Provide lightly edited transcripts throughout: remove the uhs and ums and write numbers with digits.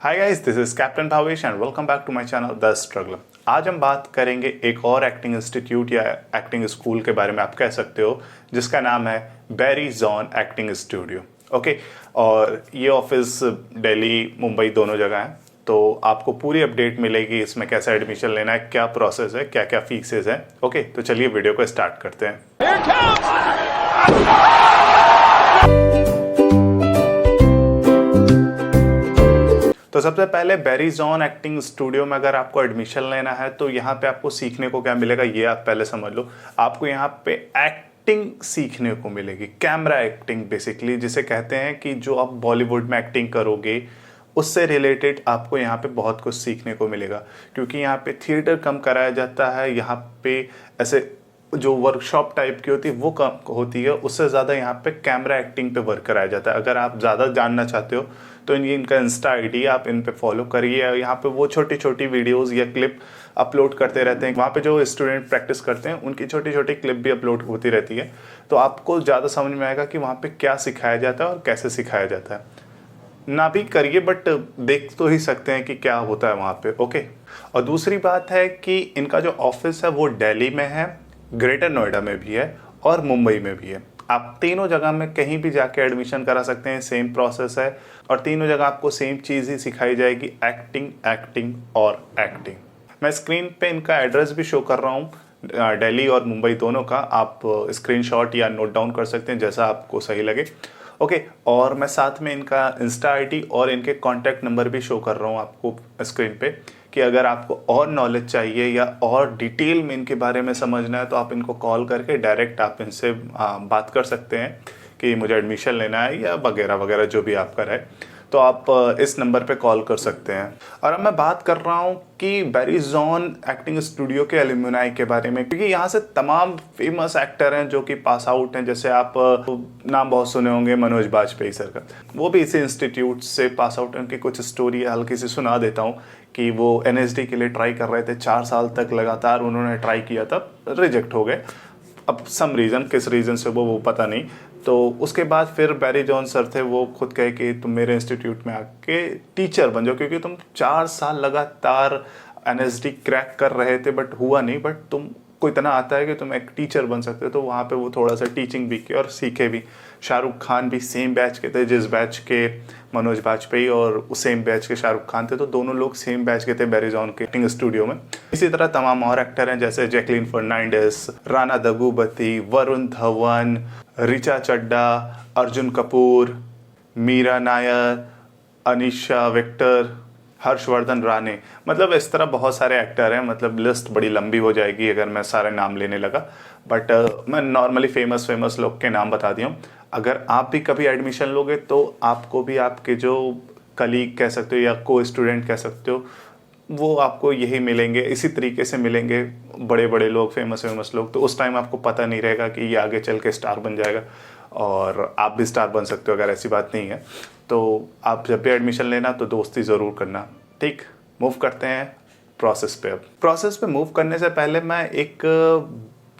Hi guys, this is captain Bhavesh and welcome back to my channel the struggle. आज हम बात करेंगे एक और एक्टिंग इंस्टीट्यूट या एक्टिंग स्कूल के बारे में, आप कह सकते हो, जिसका नाम है Barry John acting studio. Okay, और ये ऑफिस दिल्ली मुंबई दोनों जगह है। तो आपको पूरी अपडेट मिलेगी इसमें, कैसा एडमिशन लेना है, क्या प्रोसेस है, क्या क्या फीसेज है। ओके, तो चलिए वीडियो को स्टार्ट करते हैं। तो सबसे पहले बैरी जॉन एक्टिंग स्टूडियो में अगर आपको एडमिशन लेना है तो यहाँ पे आपको सीखने को क्या मिलेगा ये आप पहले समझ लो। आपको यहाँ पे एक्टिंग सीखने को मिलेगी, कैमरा एक्टिंग बेसिकली, जिसे कहते हैं कि जो आप बॉलीवुड में एक्टिंग करोगे उससे रिलेटेड आपको यहाँ पे बहुत कुछ सीखने को मिलेगा। क्योंकि यहाँ पे थिएटर कम कराया जाता है, यहाँ पे ऐसे जो वर्कशॉप टाइप की होती है वो कम होती है, उससे ज़्यादा यहाँ पे कैमरा एक्टिंग पे वर्क कराया जाता है। अगर आप ज़्यादा जानना चाहते हो तो इनका इंस्टा आईडी आप इन पे फॉलो करिए। यहाँ पे वो छोटी छोटी वीडियोस या क्लिप अपलोड करते रहते हैं। वहाँ पे जो स्टूडेंट प्रैक्टिस करते हैं उनकी छोटी छोटी क्लिप भी अपलोड होती रहती है। तो आपको ज़्यादा समझ में आएगा कि वहाँ पे क्या सिखाया जाता है और कैसे सिखाया जाता है। ना भी करिए बट देख तो ही सकते हैं कि क्या होता है वहाँ पे। ओके, और दूसरी बात है कि इनका जो ऑफिस है वो दिल्ली में है, ग्रेटर नोएडा में भी है और मुंबई में भी है। आप तीनों जगह में कहीं भी जाके एडमिशन करा सकते हैं, सेम प्रोसेस है और तीनों जगह आपको सेम चीज़ ही सिखाई जाएगी, एक्टिंग एक्टिंग और एक्टिंग। मैं स्क्रीन पे इनका एड्रेस भी शो कर रहा हूँ, दिल्ली और मुंबई दोनों का। आप स्क्रीनशॉट या नोट डाउन कर सकते हैं जैसा आपको सही लगे। ओके, और मैं साथ में इनका इंस्टा आईडी और इनके कॉन्टैक्ट नंबर भी शो कर रहा हूँ आपको स्क्रीन पे, कि अगर आपको और नॉलेज चाहिए या और डिटेल में इनके बारे में समझना है तो आप इनको कॉल करके डायरेक्ट आप इनसे बात कर सकते हैं कि मुझे एडमिशन लेना है या वगैरह वगैरह जो भी आपका रहे। तो आप इस नंबर पे कॉल कर सकते हैं। और अब मैं बात कर रहा हूँ कि बैरी जॉन एक्टिंग स्टूडियो के एलुमनाई के बारे में, क्योंकि यहाँ से तमाम फेमस एक्टर हैं जो कि पास आउट हैं। जैसे आप नाम बहुत सुने होंगे मनोज बाजपेयी सर का, वो भी इसी इंस्टीट्यूट से पास आउट हैं। उनकी कुछ स्टोरी हल्की सी सुना देता हूँ कि वो एनएसडी के लिए ट्राई कर रहे थे, 4 साल तक लगातार उन्होंने ट्राई किया था, रिजेक्ट हो गए। अब सम रीज़न, किस रीज़न से वो पता नहीं। तो उसके बाद फिर बैरी जॉन सर थे, वो खुद कहे कि तुम मेरे इंस्टीट्यूट में आके टीचर बन जाओ, क्योंकि तुम 4 साल लगातार एनएसडी क्रैक कर रहे थे बट हुआ नहीं, बट तुमको इतना आता है कि तुम एक टीचर बन सकते हो। तो वहाँ पे वो थोड़ा सा टीचिंग भी की और सीखे भी। शाहरुख खान भी सेम बैच के थे, जिस बैच के मनोज बाजपेयी और उस सेम बैच के शाहरुख खान थे, तो दोनों लोग सेम बैच के थे बैरी जॉन के एक्टिंग स्टूडियो में। इसी तरह तमाम और एक्टर हैं जैसे जैकलीन फर्नांडिस, राणा दग्गुबाती, वरुण धवन, ऋचा चड्डा, अर्जुन कपूर, मीरा नायर, अनीशा विक्टर, हर्षवर्धन राणे, मतलब इस तरह बहुत सारे एक्टर हैं। मतलब लिस्ट बड़ी लंबी हो जाएगी अगर मैं सारे नाम लेने लगा, बट मैं नॉर्मली फेमस लोग के नाम बता दिया हूँ। अगर आप भी कभी एडमिशन लोगे तो आपको भी आपके जो कलीग कह सकते हो या को स्टूडेंट कह सकते हो, वो आपको यही मिलेंगे, इसी तरीके से मिलेंगे, बड़े बड़े लोग, फेमस लोग। तो उस टाइम आपको पता नहीं रहेगा कि ये आगे चल के स्टार बन जाएगा, और आप भी स्टार बन सकते हो अगर ऐसी बात नहीं है। तो आप जब भी एडमिशन लेना तो दोस्ती ज़रूर करना। ठीक, मूव करते हैं प्रोसेस पे। अब प्रोसेस पे मूव करने से पहले मैं एक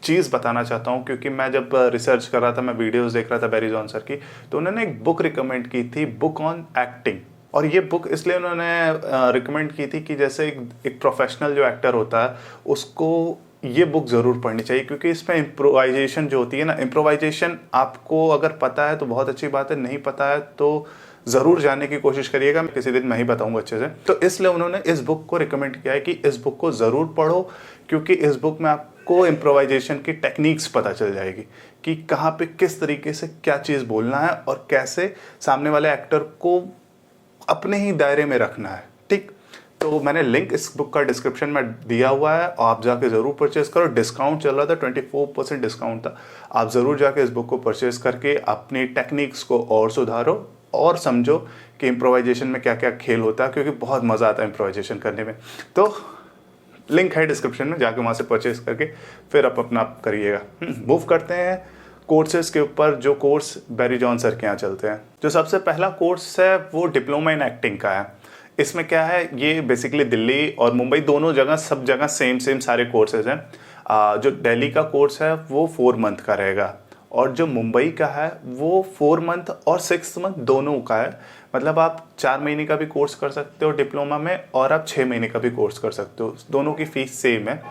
चीज़ बताना चाहता हूँ, क्योंकि मैं जब रिसर्च कर रहा था, मैं वीडियोस देख रहा था बैरी जॉन सर की, तो उन्होंने एक बुक रिकमेंड की थी, बुक ऑन एक्टिंग। और ये बुक इसलिए उन्होंने रिकमेंड की थी कि जैसे एक प्रोफेशनल जो एक्टर होता है उसको ये बुक ज़रूर पढ़नी चाहिए, क्योंकि इसमें इम्प्रोवाइजेशन जो होती है ना, इम्प्रोवाइजेशन आपको अगर पता है तो बहुत अच्छी बात है, नहीं पता है तो ज़रूर जानने की कोशिश करिएगा। मैं किसी दिन मैं ही बताऊंगा अच्छे से। तो इसलिए उन्होंने इस बुक को रिकमेंड किया है कि इस बुक को ज़रूर पढ़ो, क्योंकि इस बुक में आपको इम्प्रोवाइजेशन की टेक्निक्स पता चल जाएगी कि कहाँ पे किस तरीके से क्या चीज़ बोलना है और कैसे सामने वाले एक्टर को अपने ही दायरे में रखना है। ठीक, तो मैंने लिंक इस बुक का डिस्क्रिप्शन में दिया हुआ है, और आप जाके ज़रूर परचेज करो। डिस्काउंट चल रहा था, 24% डिस्काउंट था। आप ज़रूर जाके इस बुक को परचेज करके अपनी टेक्निक्स को और सुधारो और समझो कि इम्प्रोवाइजेशन में क्या क्या खेल होता है, क्योंकि बहुत मज़ा आता है इम्प्रोवाइजेशन करने में। तो लिंक है डिस्क्रिप्शन में, जाके वहाँ से परचेज करके फिर आप अपना करिएगा। मूव करते हैं कोर्सेज के ऊपर, जो कोर्स बैरी जॉन सर के यहाँ चलते हैं। जो सबसे पहला कोर्स है वो डिप्लोमा इन एक्टिंग का है। इसमें क्या है, ये बेसिकली दिल्ली और मुंबई दोनों जगह, सब जगह सेम सारे कोर्सेज हैं। जो दिल्ली का कोर्स है वो 4 मंथ का रहेगा और जो मुंबई का है वो 4 मंथ और 6 मंथ दोनों का है। मतलब आप 4 महीने का भी कोर्स कर सकते हो डिप्लोमा में और आप 6 महीने का भी कोर्स कर सकते हो। दोनों की फ़ीस सेम है,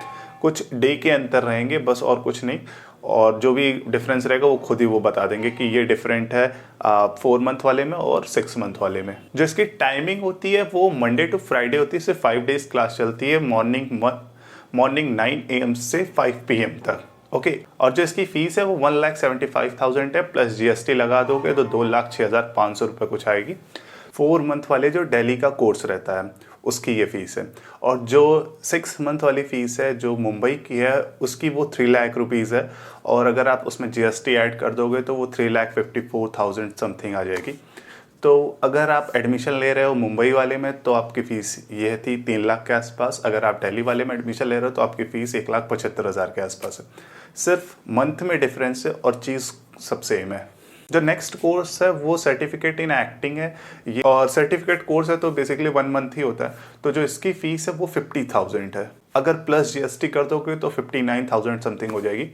कुछ डे के अंतर रहेंगे बस और कुछ नहीं। और जो भी डिफरेंस रहेगा वो खुद ही वो बता देंगे कि ये डिफरेंट है 4 मंथ वाले में और 6 मंथ वाले में। जो इसकी टाइमिंग होती है वो मंडे टू फ्राइडे होती है, सिर्फ 5 डेज क्लास चलती है, मॉर्निंग 9 AM से 5 PM तक। ओके और जो इसकी फीस है वो 1,75,000 है, प्लस GST लगा दोगे तो 2,06,500 रुपये कुछ आएगी। 4 मंथ वाले जो दिल्ली का कोर्स रहता है उसकी ये फीस है। और जो 6 मंथ वाली फीस है जो मुंबई की है उसकी वो 3 लाख रुपीज़ है, और अगर आप उसमें GST ऐड कर दोगे तो वो 3,54,000 समथिंग आ जाएगी। तो अगर आप एडमिशन ले रहे हो मुंबई वाले में तो आपकी फ़ीस ये थी 3 लाख के आसपास। अगर आप दिल्ली वाले में एडमिशन ले रहे हो तो आपकी फ़ीस 1,75,000 के आसपास है। सिर्फ मंथ में डिफरेंस है और चीज़ सब सेम है। जो नेक्स्ट कोर्स है वो सर्टिफिकेट इन एक्टिंग है ये, और सर्टिफिकेट कोर्स है तो बेसिकली 1 मंथ ही होता है। तो जो इसकी फ़ीस है वो 50,000 है, अगर प्लस GST कर दोगे तो 59,000 समथिंग हो जाएगी।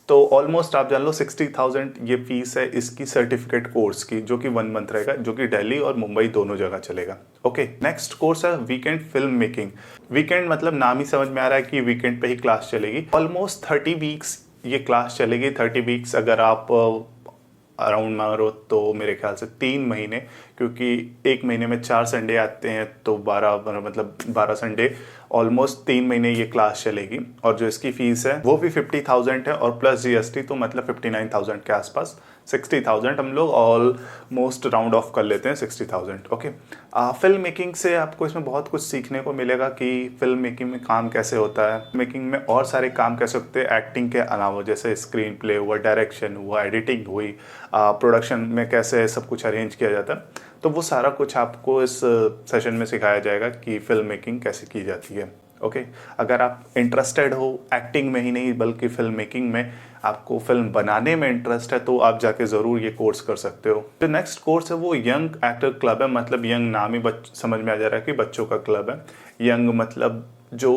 तो ऑलमोस्ट आप जान लो 60,000 ये फीस है इसकी सर्टिफिकेट कोर्स की, जो कि 1 मंथ रहेगा, जो कि दिल्ली और मुंबई दोनों जगह चलेगा। ओके नेक्स्ट कोर्स है वीकेंड फिल्म मेकिंग। वीकेंड मतलब नाम ही समझ में आ रहा है कि वीकेंड पे ही क्लास चलेगी। ऑलमोस्ट 30 वीक्स ये क्लास चलेगी। 30 वीक्स अगर आप अराउंड मारो तो मेरे ख्याल से 3 महीने, क्योंकि एक महीने में 4 संडे आते हैं तो 12 संडे, ऑलमोस्ट 3 महीने ये क्लास चलेगी। और जो इसकी फ़ीस है वो भी 50,000 है और प्लस GST तो मतलब 59,000 के आसपास, 60,000 हम लोग ऑलमोस्ट राउंड ऑफ कर लेते हैं 60,000। ओके फिल्म मेकिंग से आपको इसमें बहुत कुछ सीखने को मिलेगा कि फिल्म मेकिंग में काम कैसे होता है, मेकिंग में और सारे काम कैसे होते हैं एक्टिंग के अलावा, जैसे स्क्रीन प्ले हुआ, डायरेक्शन हुआ, एडिटिंग हुई, प्रोडक्शन में कैसे सब कुछ अरेंज किया जाता है। तो वो सारा कुछ आपको इस सेशन में सिखाया जाएगा कि फिल्म मेकिंग कैसे की जाती है। ओके अगर आप इंटरेस्टेड हो एक्टिंग में ही नहीं बल्कि फिल्म मेकिंग में, आपको फिल्म बनाने में इंटरेस्ट है, तो आप जाके ज़रूर ये कोर्स कर सकते हो। जो नेक्स्ट कोर्स है वो यंग एक्टर क्लब है। मतलब यंग नाम ही समझ में आ जा रहा है कि बच्चों का क्लब है। यंग मतलब जो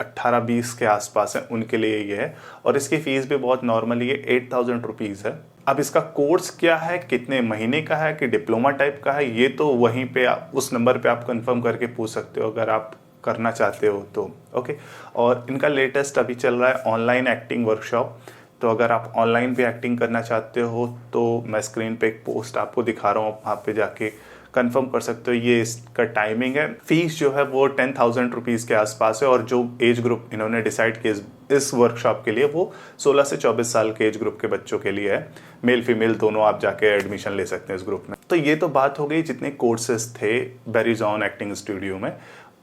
18-20 के आसपास है उनके लिए ये है, और इसकी फ़ीस भी बहुत नॉर्मली है, 8,000 रुपीज़ है। अब इसका कोर्स क्या है, कितने महीने का है, कि डिप्लोमा टाइप का है, ये तो वहीं पे आप उस नंबर पे आप कंफर्म करके पूछ सकते हो अगर आप करना चाहते हो तो। ओके और इनका लेटेस्ट अभी चल रहा है ऑनलाइन एक्टिंग वर्कशॉप। तो अगर आप ऑनलाइन भी एक्टिंग करना चाहते हो तो मैं स्क्रीन पे एक पोस्ट आपको दिखा रहा हूँ, वहाँ पे जाके कंफर्म कर सकते हो। ये इसका टाइमिंग है। फीस जो है वो 10,000 रुपीज़ के आसपास है, और जो एज ग्रुप इन्होंने डिसाइड किया इस वर्कशॉप के लिए वो 16 से 24 साल के एज ग्रुप के बच्चों के लिए है। मेल फीमेल दोनों आप जाके एडमिशन ले सकते हैं इस ग्रुप में। तो ये तो बात हो गई जितने कोर्सेज थे बेरीजॉन एक्टिंग स्टूडियो में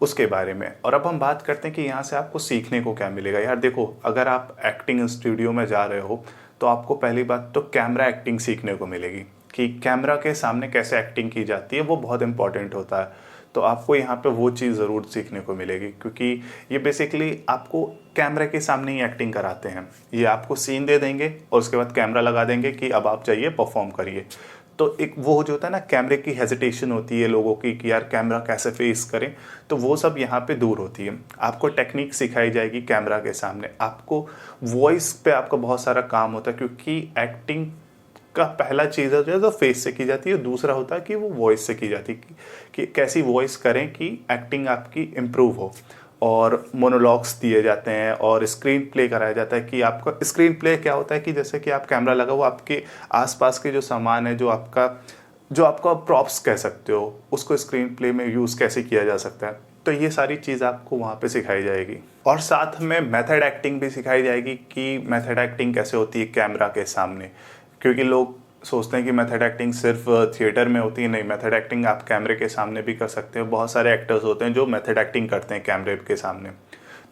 उसके बारे में। और अब हम बात करते हैं कि यहाँ से आपको सीखने को क्या मिलेगा। यार देखो, अगर आप एक्टिंग स्टूडियो में जा रहे हो तो आपको पहली बात तो कैमरा एक्टिंग सीखने को मिलेगी कि कैमरा के सामने कैसे एक्टिंग की जाती है, वो बहुत इंपॉर्टेंट होता है। तो आपको यहाँ पे वो चीज़ ज़रूर सीखने को मिलेगी, क्योंकि ये बेसिकली आपको कैमरे के सामने ही एक्टिंग कराते हैं। ये आपको सीन दे देंगे और उसके बाद कैमरा लगा देंगे कि अब आप जाइए परफॉर्म करिए। तो एक वो जो होता है ना, कैमरे की हेजिटेशन होती है लोगों की कि यार कैमरा कैसे फेस करें, तो वो सब यहाँ पे दूर होती है। आपको टेक्निक सिखाई जाएगी कैमरा के सामने। आपको वॉइस पे आपका बहुत सारा काम होता है, क्योंकि एक्टिंग का पहला चीज़ है जो फेस से की जाती है, दूसरा होता है कि वो वॉइस से की जाती है कि कैसी वॉइस करें कि एक्टिंग आपकी इम्प्रूव हो। और मोनोलॉग्स दिए जाते हैं और स्क्रीन प्ले कराया जाता है कि आपका स्क्रीन प्ले क्या होता है कि जैसे कि आप कैमरा लगा हुआ, आपके आसपास के जो सामान है, जो आपका प्रॉप्स कह सकते हो, उसको स्क्रीन प्ले में यूज़ कैसे किया जा सकता है। तो ये सारी चीज़ आपको वहाँ पे सिखाई जाएगी। और साथ में मेथड एक्टिंग भी सिखाई जाएगी कि मेथड एक्टिंग कैसे होती है कैमरा के सामने, क्योंकि लोग सोचते हैं कि मेथड एक्टिंग सिर्फ थिएटर में होती है। नहीं, मेथड एक्टिंग आप कैमरे के सामने भी कर सकते हो। बहुत सारे एक्टर्स होते हैं जो मेथड एक्टिंग करते हैं कैमरे के सामने।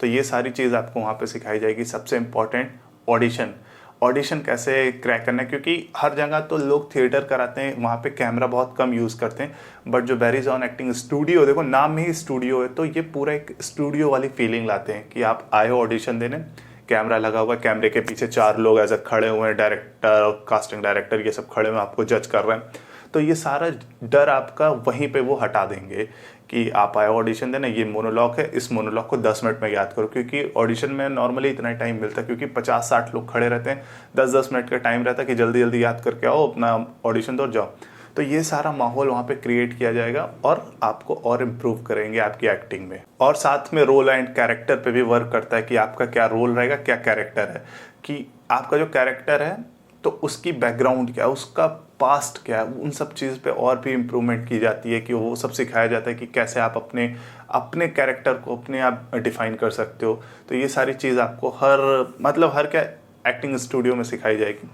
तो ये सारी चीज़ आपको वहाँ पे सिखाई जाएगी। सबसे इम्पॉर्टेंट ऑडिशन कैसे क्रैक करना है, क्योंकि हर जगह तो लोग थिएटर कराते हैं, वहाँ पे कैमरा बहुत कम यूज़ करते हैं। बट जो बेरीजॉन एक्टिंग स्टूडियो, देखो नाम में ही स्टूडियो है, तो ये पूरा एक स्टूडियो वाली फीलिंग लाते हैं कि आप आए हो ऑडिशन देने, कैमरा लगा हुआ है, कैमरे के पीछे 4 लोग ऐसे खड़े हुए हैं, डायरेक्टर और कास्टिंग डायरेक्टर ये सब खड़े हुए आपको जज कर रहे हैं। तो ये सारा डर आपका वहीं पे वो हटा देंगे कि आप आए ऑडिशन देना, ये मोनोलॉग है, इस मोनोलॉग को 10 मिनट में याद करो, क्योंकि ऑडिशन में नॉर्मली इतना टाइम मिलता है क्योंकि 50-60 लोग खड़े रहते हैं, 10-10 मिनट का टाइम रहता है कि जल्दी जल्दी याद करके आओ, अपना ऑडिशन दो और जाओ। तो ये सारा माहौल वहाँ पे क्रिएट किया जाएगा और आपको और इम्प्रूव करेंगे आपकी एक्टिंग में। और साथ में रोल एंड कैरेक्टर पे भी वर्क करता है कि आपका क्या रोल रहेगा, क्या कैरेक्टर है, कि आपका जो कैरेक्टर है तो उसकी बैकग्राउंड क्या है, उसका पास्ट क्या है, उन सब चीज़ पे और भी इम्प्रूवमेंट की जाती है कि वो सब सिखाया जाता है कि कैसे आप अपने अपने कैरेक्टर को अपने आप डिफाइन कर सकते हो। तो ये सारी चीज़ आपको हर क्या एक्टिंग स्टूडियो में सिखाई जाएगी।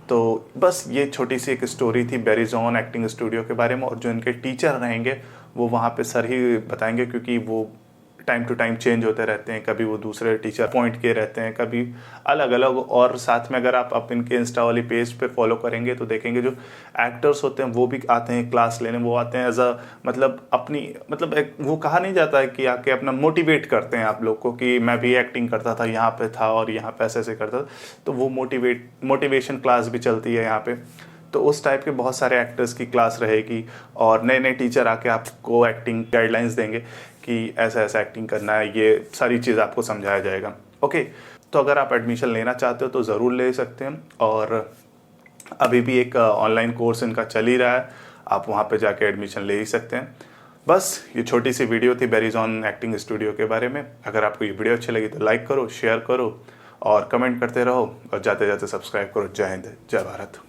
तो बस ये छोटी सी एक स्टोरी थी बेरीजोन एक्टिंग स्टूडियो के बारे में, और जो इनके टीचर रहेंगे वो वहाँ पे सर ही बताएंगे, क्योंकि वो टाइम टू टाइम चेंज होते रहते हैं, कभी वो दूसरे टीचर अपॉइंट किए रहते हैं, कभी अलग अलग। और साथ में अगर आप इनके इंस्टा वाली पेज पे फॉलो करेंगे तो देखेंगे जो एक्टर्स होते हैं वो भी आते हैं क्लास लेने, वो आते हैं एज अ एक वो कहा नहीं जाता है कि आके अपना मोटिवेट करते हैं आप लोग को कि मैं भी एक्टिंग करता था, यहाँ पे था और यहाँ पे ऐसे करता था, तो वो मोटिवेशन क्लास भी चलती है यहाँ पे। तो उस टाइप के बहुत सारे एक्टर्स की क्लास रहेगी और नए नए टीचर आके आपको एक्टिंग गाइडलाइंस देंगे कि ऐसा ऐसा एक्टिंग करना है, ये सारी चीज़ आपको समझाया जाएगा। ओके, तो अगर आप एडमिशन लेना चाहते हो तो ज़रूर ले सकते हैं, और अभी भी एक ऑनलाइन कोर्स इनका चल ही रहा है, आप वहाँ पे जाके एडमिशन ले ही सकते हैं। बस ये छोटी सी वीडियो थी बेरीजोन एक्टिंग स्टूडियो के बारे में। अगर आपको ये वीडियो अच्छी लगी तो लाइक करो, शेयर करो और कमेंट करते रहो, और जाते जाते सब्सक्राइब करो। जय हिंद, जय भारत।